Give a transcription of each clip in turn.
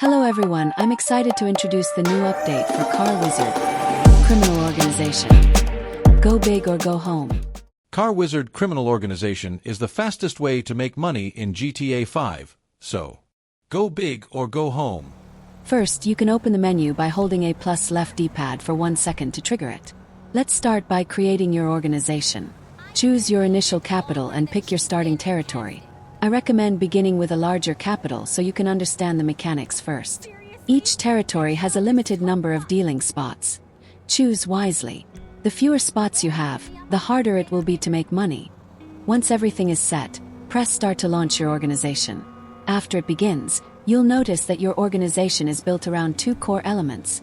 Hello everyone, I'm excited to introduce the new update for Car Wizard Criminal Organization. Go big or go home. Car Wizard Criminal Organization is the fastest way to make money in GTA 5, so go big or go home. First, you can open the menu by holding A+ left D-pad for 1 second to trigger it. Let's start by creating your organization. Choose your initial capital and pick your starting territory. I recommend beginning with a larger capital so you can understand the mechanics first. Each territory has a limited number of dealing spots. Choose wisely. The fewer spots you have, the harder it will be to make money. Once everything is set, press start to launch your organization. After it begins, you'll notice that your organization is built around 2 core elements: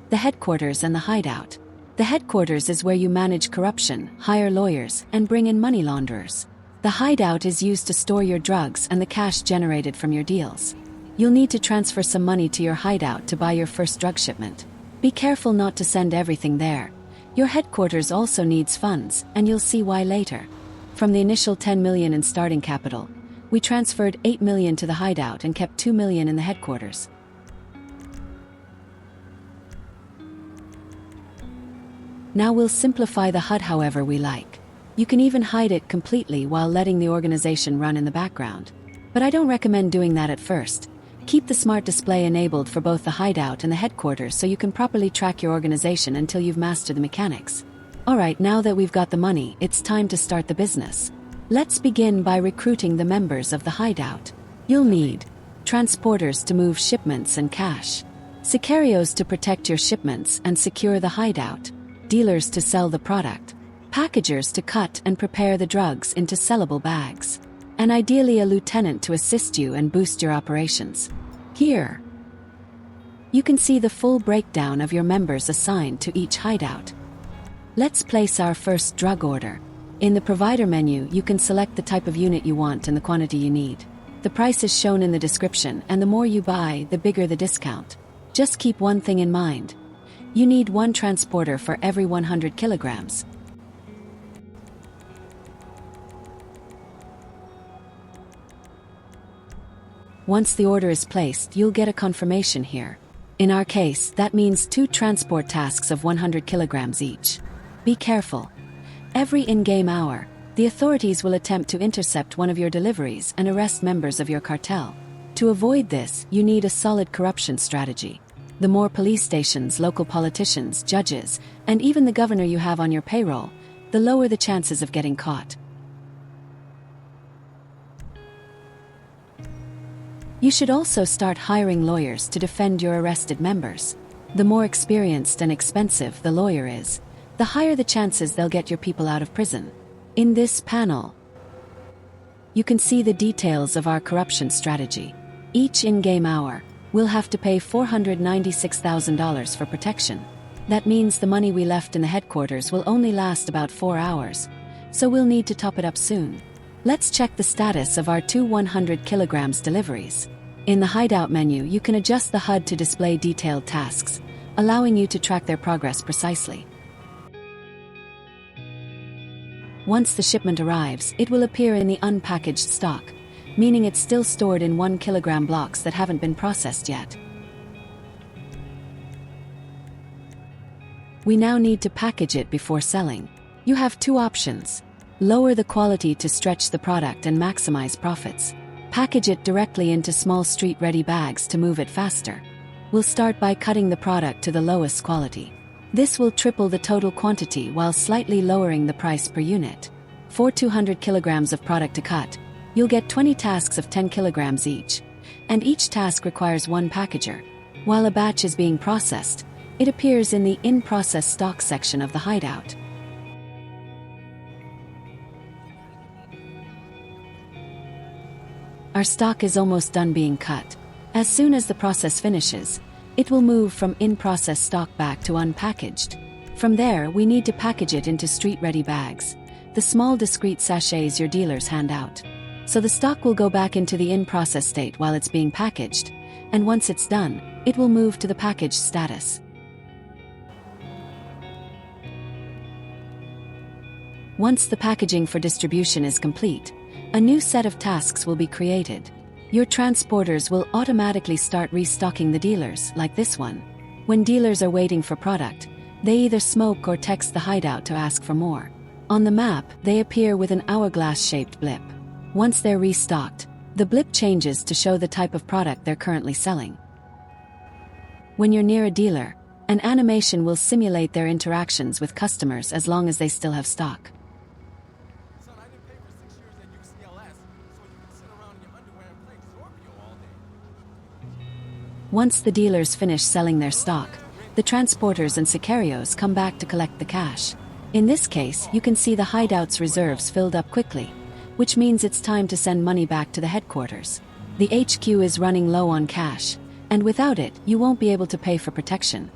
the headquarters and the hideout. The headquarters is where you manage corruption, hire lawyers, and bring in money launderers. The hideout is used to store your drugs and the cash generated from your deals. You'll need to transfer some money to your hideout to buy your first drug shipment. Be careful not to send everything there. Your headquarters also needs funds, and you'll see why later. From the initial 10 million in starting capital, we transferred 8 million to the hideout and kept 2 million in the headquarters. Now we'll simplify the HUD however we like. You can even hide it completely while letting the organization run in the background. But I don't recommend doing that at first. Keep the smart display enabled for both the hideout and the headquarters so you can properly track your organization until you've mastered the mechanics. Alright, now that we've got the money, it's time to start the business. Let's begin by recruiting the members of the hideout. You'll need transporters to move shipments and cash, sicarios to protect your shipments and secure the hideout, dealers to sell the product, packagers to cut and prepare the drugs into sellable bags, and ideally a lieutenant to assist you and boost your operations. Here, you can see the full breakdown of your members assigned to each hideout. Let's place our first drug order. In the provider menu, you can select the type of unit you want and the quantity you need. The price is shown in the description, and the more you buy, the bigger the discount. Just keep one thing in mind. You need 1 transporter for every 100 kilograms. Once the order is placed, you'll get a confirmation here. In our case, that means 2 transport tasks of 100 kilograms each. Be careful. Every in-game hour, the authorities will attempt to intercept one of your deliveries and arrest members of your cartel. To avoid this, you need a solid corruption strategy. The more police stations, local politicians, judges, and even the governor you have on your payroll, the lower the chances of getting caught. You should also start hiring lawyers to defend your arrested members. The more experienced and expensive the lawyer is, the higher the chances they'll get your people out of prison. In this panel, you can see the details of our corruption strategy. Each in-game hour, we'll have to pay $496,000 for protection. That means the money we left in the headquarters will only last about 4 hours, so we'll need to top it up soon. Let's check the status of our 2 100 kilograms deliveries. In the hideout menu, you can adjust the HUD to display detailed tasks, allowing you to track their progress precisely. Once the shipment arrives, it will appear in the unpackaged stock, meaning it's still stored in 1 kilogram blocks that haven't been processed yet. We now need to package it before selling. You have 2 options. Lower the quality to stretch the product and maximize profits. Package it directly into small street-ready bags to move it faster. We'll start by cutting the product to the lowest quality. This will triple the total quantity while slightly lowering the price per unit. For 200 kilograms of product to cut, you'll get 20 tasks of 10 kilograms each, and each task requires 1 packager. While a batch is being processed, it appears in the in-process stock section of the hideout. Our stock is almost done being cut. As soon as the process finishes, it will move from in-process stock back to unpackaged. From there, we need to package it into street-ready bags, the small discreet sachets your dealers hand out. So the stock will go back into the in-process state while it's being packaged, and once it's done, it will move to the packaged status. Once the packaging for distribution is complete, a new set of tasks will be created. Your transporters will automatically start restocking the dealers, like this one. When dealers are waiting for product, they either smoke or text the hideout to ask for more. On the map, they appear with an hourglass-shaped blip. Once they're restocked, the blip changes to show the type of product they're currently selling. When you're near a dealer, an animation will simulate their interactions with customers as long as they still have stock. Son, I didn't pay for 6 years at UCLS, so you can sit around in your underwear and play Scorpio all day. Once the dealers finish selling their stock, the transporters and sicarios come back to collect the cash. In this case, you can see the hideout's reserves filled up quickly, which means it's time to send money back to the headquarters. The HQ is running low on cash, and without it, you won't be able to pay for protection.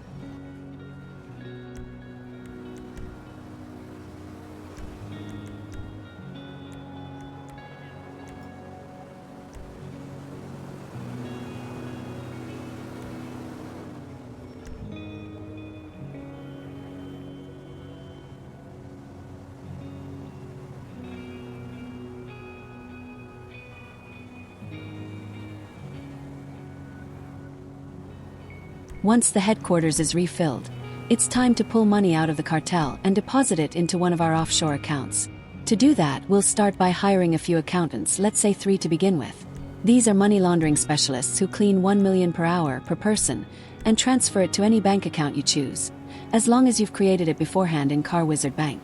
Once the headquarters is refilled, it's time to pull money out of the cartel and deposit it into one of our offshore accounts. To do that, we'll start by hiring a few accountants, let's say 3 to begin with. These are money laundering specialists who clean 1 million per hour per person and transfer it to any bank account you choose, as long as you've created it beforehand in Car Wizard Bank.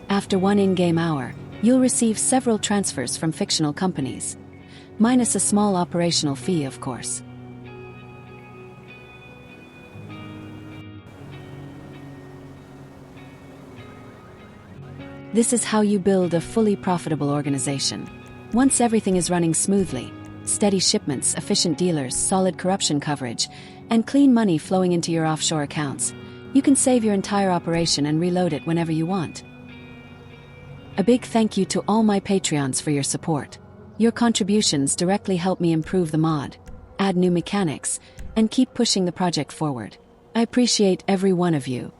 After 1 in-game hour, you'll receive several transfers from fictional companies, minus a small operational fee, of course. This is how you build a fully profitable organization. Once everything is running smoothly, steady shipments, efficient dealers, solid corruption coverage, and clean money flowing into your offshore accounts, you can save your entire operation and reload it whenever you want. A big thank you to all my Patreons for your support. Your contributions directly help me improve the mod, add new mechanics, and keep pushing the project forward. I appreciate every one of you.